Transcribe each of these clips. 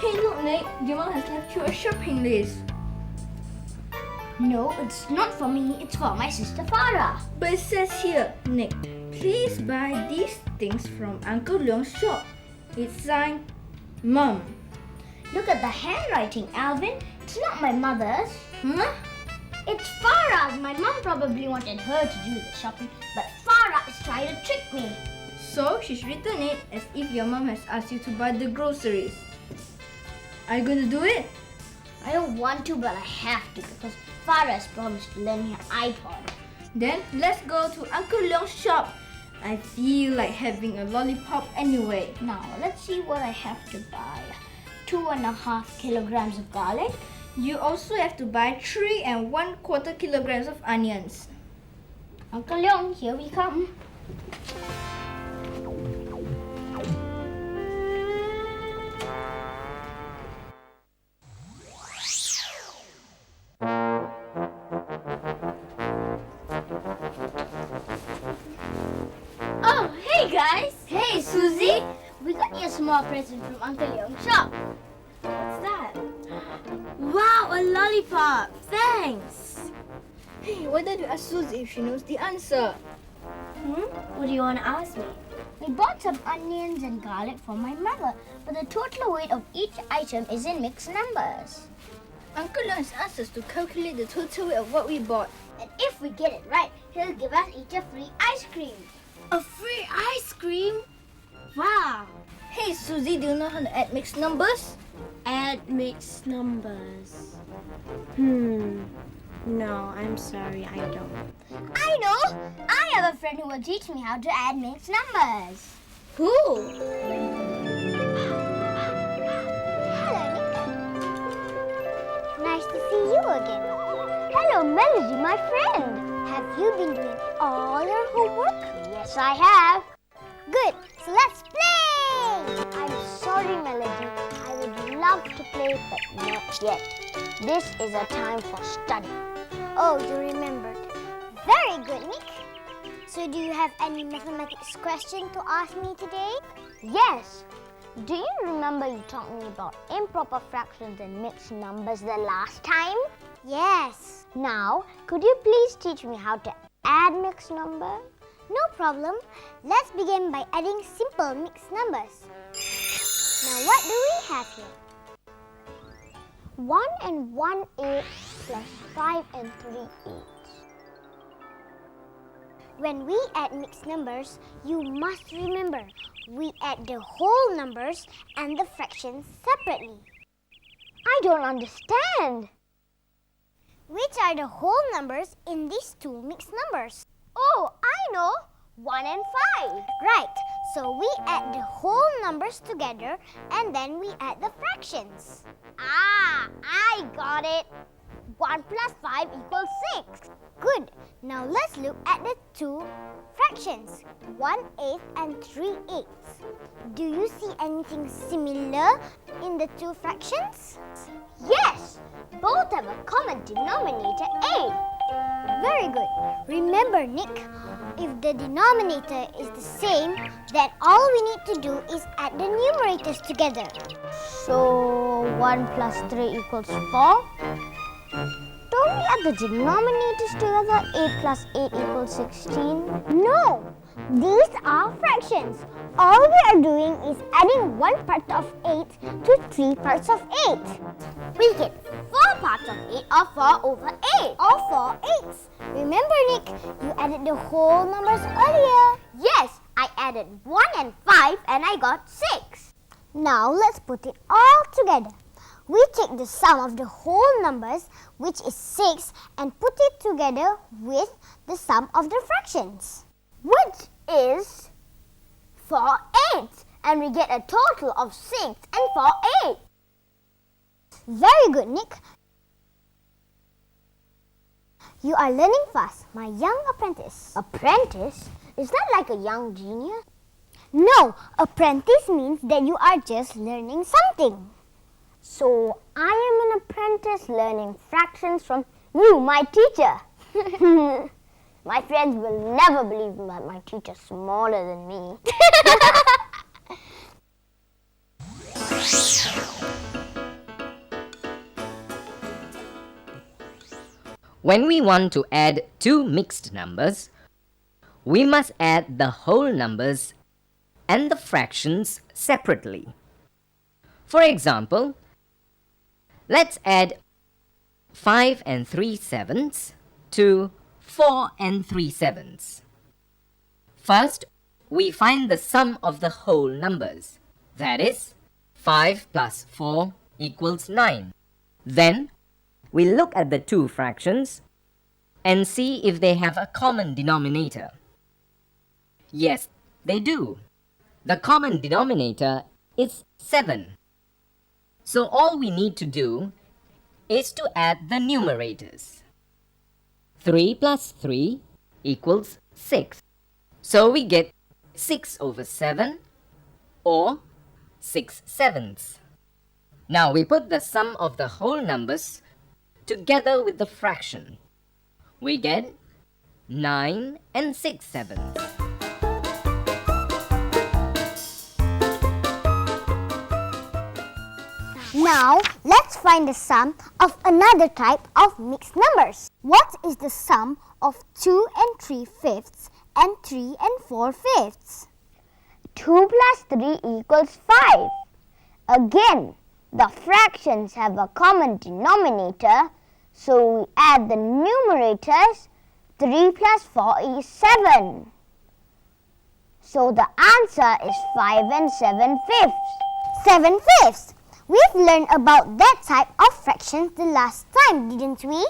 Hey look Nick, your mom has left you a shopping list. No, it's not for me, it's for my sister Farah. But it says here, Nick, please buy these things from Uncle Leong's shop. It's signed, Mom. Look at the handwriting, Alvin. It's not my mother's. Huh? It's Farah's. My mom probably wanted her to do the shopping, but Farah is trying to trick me. So she's written it as if your mom has asked you to buy the groceries. Are you going to do it? I don't want to, but I have to because Farah has promised to lend me her iPod. Then let's go to Uncle Leong's shop. I feel like having a lollipop anyway. Now, let's see what I have to buy. 2.5 kilograms of garlic. You also have to buy 3 1/4 kilograms of onions. Uncle Leong, here we come. Oh, hey guys! Hey Susie! We got you a small present from Uncle Leong's shop. What's that? Wow, a lollipop! Thanks! Hey, why don't you ask Susie if she knows the answer? What do you want to ask me? We bought some onions and garlic for my mother, but the total weight of each item is in mixed numbers. Uncle Leong has asked us to calculate the total weight of what we bought. And if we get it right, he'll give us each a free ice cream. A free ice cream? Wow! Hey Susie, do you know how to add mixed numbers? Add mixed numbers. No, I'm sorry, I don't. I know! I have a friend who will teach me how to add mixed numbers. Who? Hello, Nick. Nice to see you again. Hello, Melody, my friend. Have you been doing all your homework? Yes, I have. Good, so let's play! I'm sorry, Melody. I would love to play, but not yet. This is a time for study. Oh, you remembered. Very good, Nick. So do you have any mathematics question to ask me today? Yes. Do you remember you taught me about improper fractions and mixed numbers the last time? Yes. Now, could you please teach me how to add mixed numbers? No problem. Let's begin by adding simple mixed numbers. Now, what do we have here? 1 and 1/8 plus 5 and 3/8. When we add mixed numbers, you must remember we add the whole numbers and the fractions separately. I don't understand. Which are the whole numbers in these two mixed numbers? Oh, I know. 1 and 5. Right. So we add the whole numbers together and then we add the fractions. Ah, I got it. 1 plus 5 equals 6. Good. Now let's look at the two fractions. 1/8 and 3/8. Do you see anything similar in the two fractions? Yes. Both have a common denominator 8. Very good. Remember, Nick, if the denominator is the same, then all we need to do is add the numerators together. So 1 plus 3 equals 4. Don't we add the denominators together? 8 plus 8 equals 16. No, these are fractions. All we are doing is adding 1 part of 8 to 3 parts of 8. We get 4 parts of 8 or 4 over 8 or 4 eighths. Remember, Nick, you added the whole numbers earlier. Yes, I added 1 and 5 and I got 6. Now let's put it all together. We take the sum of the whole numbers, which is 6, and put it together with the sum of the fractions, which is 4/8, and we get a total of 6 and 4/8. Very good, Nick. You are learning fast, my young apprentice. Apprentice? Is that like a young genius? No, apprentice means that you are just learning something. So, I am an apprentice learning fractions from you, my teacher. My friends will never believe that my teacher is smaller than me. When we want to add two mixed numbers, we must add the whole numbers and the fractions separately. For example, let's add 5 and 3/7 to 4 and 3/7. First, we find the sum of the whole numbers. That is, 5 plus 4 equals 9. Then, we look at the two fractions and see if they have a common denominator. Yes, they do. The common denominator is 7. So all we need to do is to add the numerators. 3 plus 3 equals 6. So we get 6/7 or 6/7. Now we put the sum of the whole numbers together with the fraction. We get 9 and 6/7. Now, let's find the sum of another type of mixed numbers. What is the sum of 2 and 3/5 and 3 and 4/5? 2 plus 3 equals 5. Again, the fractions have a common denominator, so we add the numerators. 3 plus 4 is 7. So the answer is 5 and 7/5. 7/5. We've learned about that type of fractions the last time, didn't we?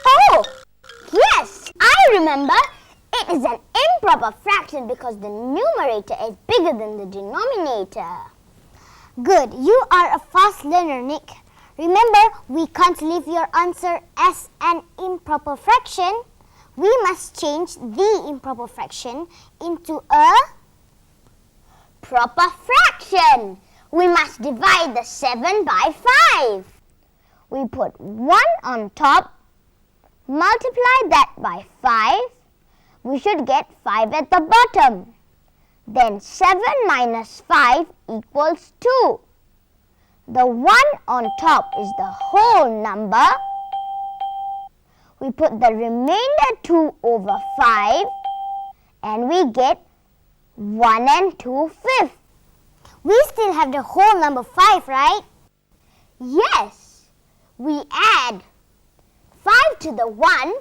Oh, yes, I remember. It is an improper fraction because the numerator is bigger than the denominator. Good, you are a fast learner, Nick. Remember, we can't leave your answer as an improper fraction. We must change the improper fraction into a proper fraction. We must divide the 7 by 5. We put 1 on top, multiply that by 5. We should get 5 at the bottom. Then 7 minus 5 equals 2. The 1 on top is the whole number. We put the remainder 2 over 5 and we get 1 and 2/5. We still have the whole number 5, right? Yes. We add 5 to the 1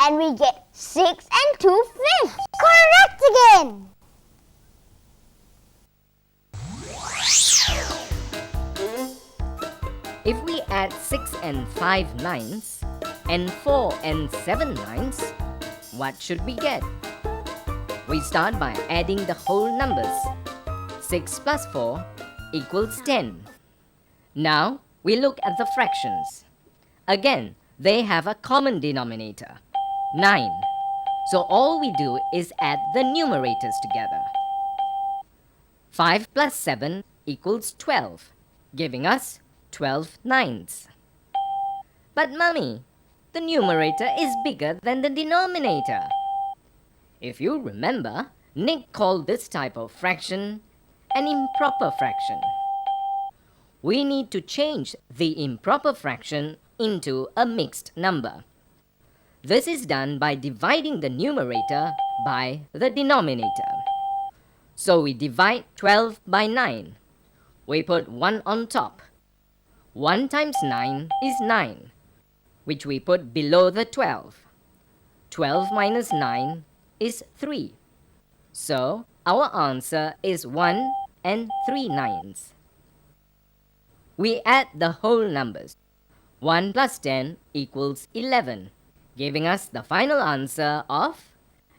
and we get 6 and 2/5. Correct again. If we add 6 and 5/9 and 4 and 7/9, what should we get? We start by adding the whole numbers. 6 plus 4 equals 10. Now, we look at the fractions. Again, they have a common denominator, 9. So all we do is add the numerators together. 5 plus 7 equals 12, giving us 12/9. But Mummy, the numerator is bigger than the denominator. If you remember, Nick called this type of fraction an improper fraction. We need to change the improper fraction into a mixed number. This is done by dividing the numerator by the denominator. So we divide 12 by 9. We put 1 on top. 1 times 9 is 9, which we put below the 12. 12 minus 9 is 3. So, our answer is 1 and 3/9. We add the whole numbers. 1 plus 10 equals 11, giving us the final answer of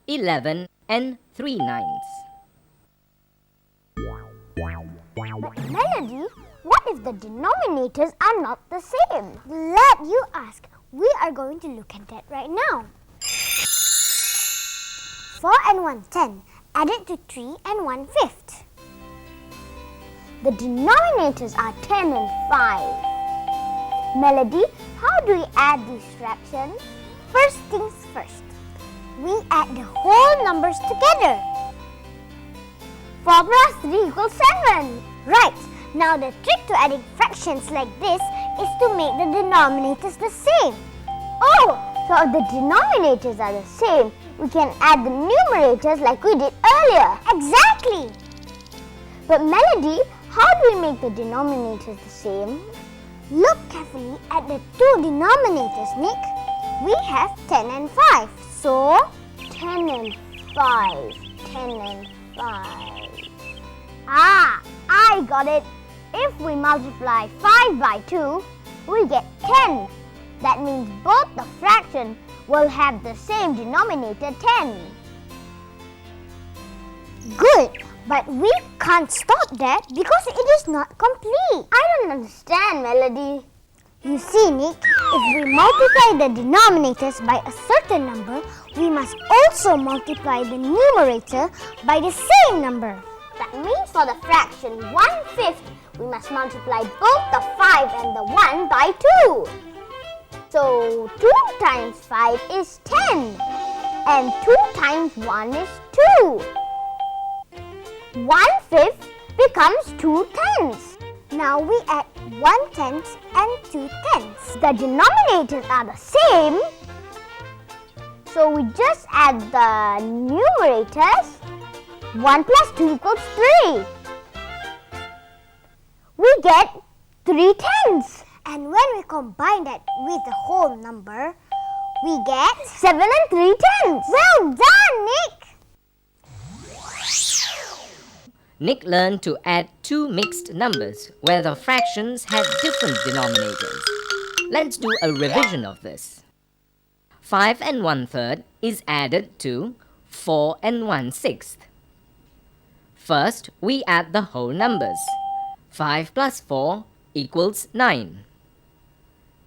11 and 3/9. But Melody, what if the denominators are not the same? Glad you asked. We are going to look at that right now. 4 and 1, 10, added to 3 and 1/5. The denominators are 10 and 5. Melody, how do we add these fractions? First things first, we add the whole numbers together. 4 plus 3 equals 7. Right, now the trick to adding fractions like this is to make the denominators the same. Oh, so if the denominators are the same, we can add the numerators like we did earlier. Exactly! But Melody, how do we make the denominators the same? Look carefully at the two denominators, Nick. We have 10 and 5. So, 10 and 5. 10 and 5. Ah, I got it. If we multiply 5 by 2, we get 10. That means both the fraction will have the same denominator 10. Good, but we can't stop that because it is not complete. I don't understand, Melody. You see, Nick, if we multiply the denominators by a certain number, we must also multiply the numerator by the same number. That means for the fraction 1/5, we must multiply both the 5 and the 1 by 2. So 2 times 5 is 10 and 2 times 1 is 2. 1/5 becomes 2 tenths. Now we add 1/10 and 2 tenths. The denominators are the same, so we just add the numerators. 1 plus 2 equals 3. We get 3 tenths. And when we combine that with the whole number, we get 7 and 3 tenths. Well done, Nick! Nick learned to add two mixed numbers where the fractions had different denominators. Let's do a revision of this. 5 and 1/3 is added to 4 and 1/6. First, we add the whole numbers. 5 plus 4 equals 9.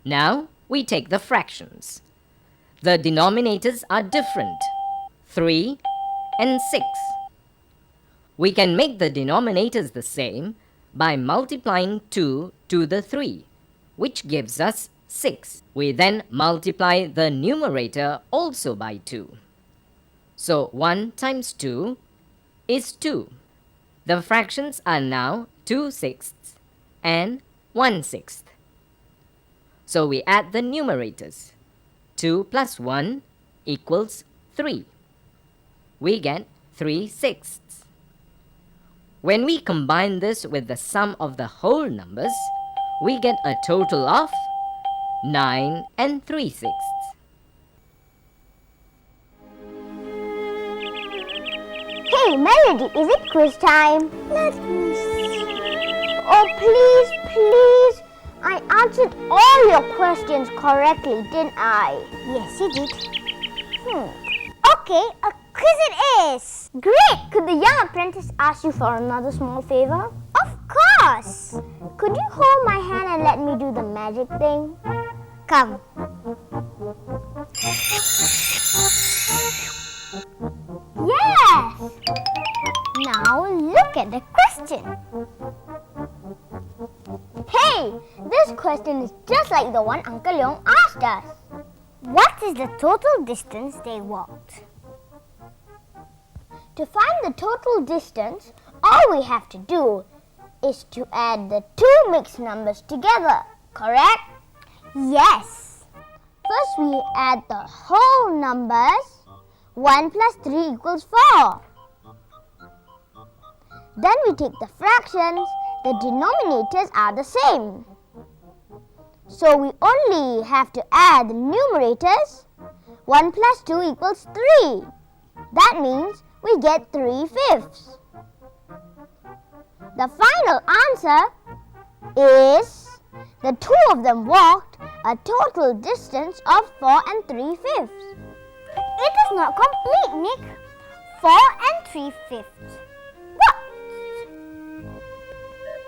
Now, we take the fractions. The denominators are different, 3 and 6. We can make the denominators the same by multiplying 2 to the 3, which gives us 6. We then multiply the numerator also by 2. So 1 times 2 is 2. The fractions are now 2/6 and 1/6. So we add the numerators. 2 plus 1 equals 3. We get 3/6. When we combine this with the sum of the whole numbers, we get a total of 9 and 3/6. Hey, Melody, is it quiz time? Let me see. Oh, please, please. I answered all your questions correctly, didn't I? Yes, you did. Okay, a quiz it is. Great! Could the young apprentice ask you for another small favor? Of course! Could you hold my hand and let me do the magic thing? Come. Yes! Now look at the question. Hey! This question is just like the one Uncle Leong asked us. What is the total distance they walked? To find the total distance, all we have to do is to add the two mixed numbers together, correct? Yes. First we add the whole numbers. 1 plus 3 equals 4. Then we take the fractions. The denominators are the same. So we only have to add the numerators. 1 plus 2 equals 3. That means we get 3/5. The final answer is the two of them walked a total distance of 4 and 3/5. It is not complete, Nick. 4 and 3/5. What?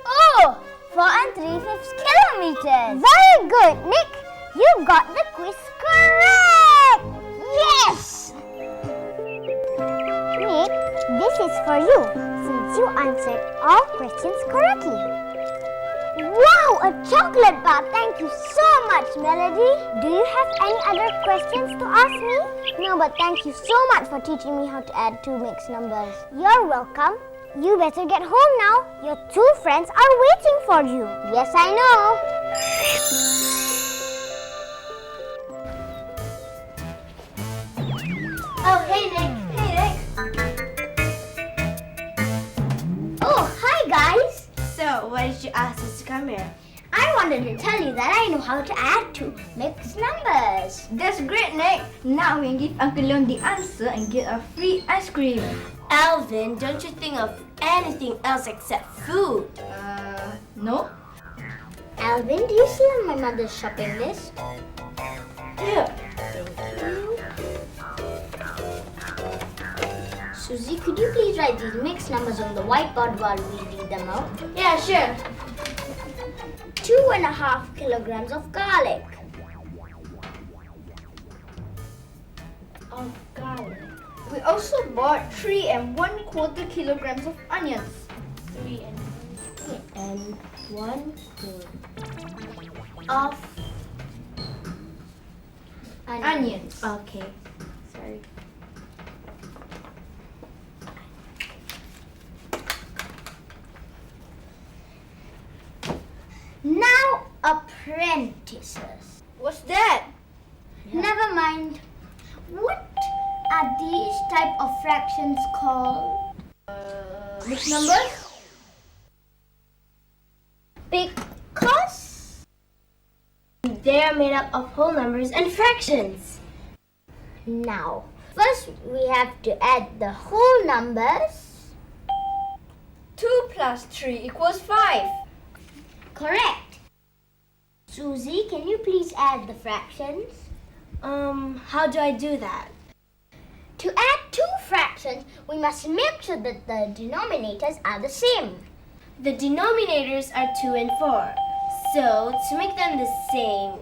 Oh, 4 and 3/5 kilometers. Very good, Nick. You got the quiz correct. Yes! Nick, this is for you since you answered all questions correctly. Wow, a chocolate bar. Thank you so much, Melody. Do you have any other questions to ask me? No, but thank you so much for teaching me how to add two mixed numbers. You're welcome. You better get home now. Your two friends are waiting for you. Yes, I know. Oh, hey Nick. Hey Nick. Oh, hi guys. So, why did you ask us to come here? I wanted to tell you that I know how to add to mixed numbers. That's great, Nick. Now we can give Uncle Leon the answer and get a free ice cream. Alvin, don't you think of anything else except food? No. Alvin, do you still have my mother's shopping list? Here. Susie, could you please write these mixed numbers on the whiteboard while we read them out? Yeah, sure. 2.5 kilograms of garlic. Of garlic. We also bought 3 1/4 kilograms of onions. 3 and 1 Of onions. Okay. Sorry. Now, apprentices. What's that? Never mind. What are these type of fractions called? Mixed numbers? Because They are made up of whole numbers and fractions. now, first we have to add the whole numbers. 2 plus 3 equals 5. Correct. Susie, can you please add the fractions? How do I do that? To add two fractions, we must make sure that the denominators are the same. The denominators are 2 and 4. So, to make them the same,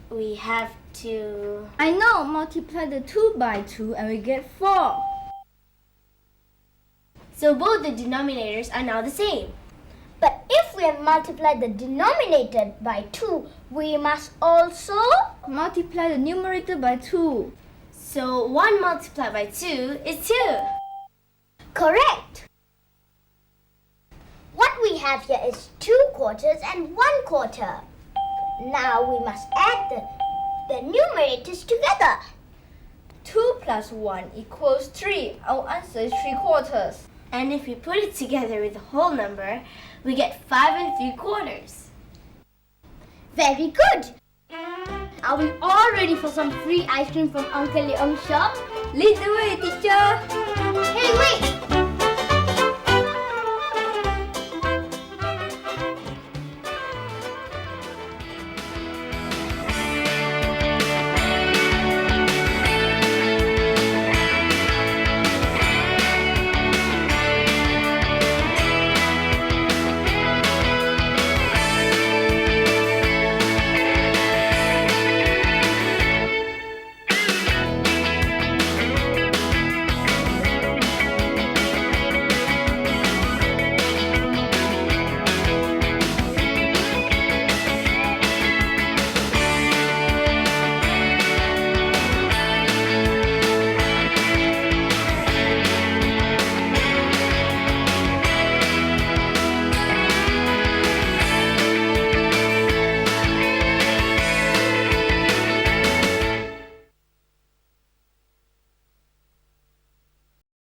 we have to... I know, multiply the 2 by 2 and we get 4. So both the denominators are now the same. But if we have multiplied the denominator by 2, we must also Multiply the numerator by 2. So 1 multiplied by 2 is 2. correct. What we have here is 2 quarters and 1 quarter. Now we must add the numerators together. 2 plus 1 equals 3. Our answer is 3 quarters. And if we put it together with the whole number, we get 5 3/4. Very good. Are we all ready for some free ice cream from Uncle Leon's shop? Lead the way, teacher!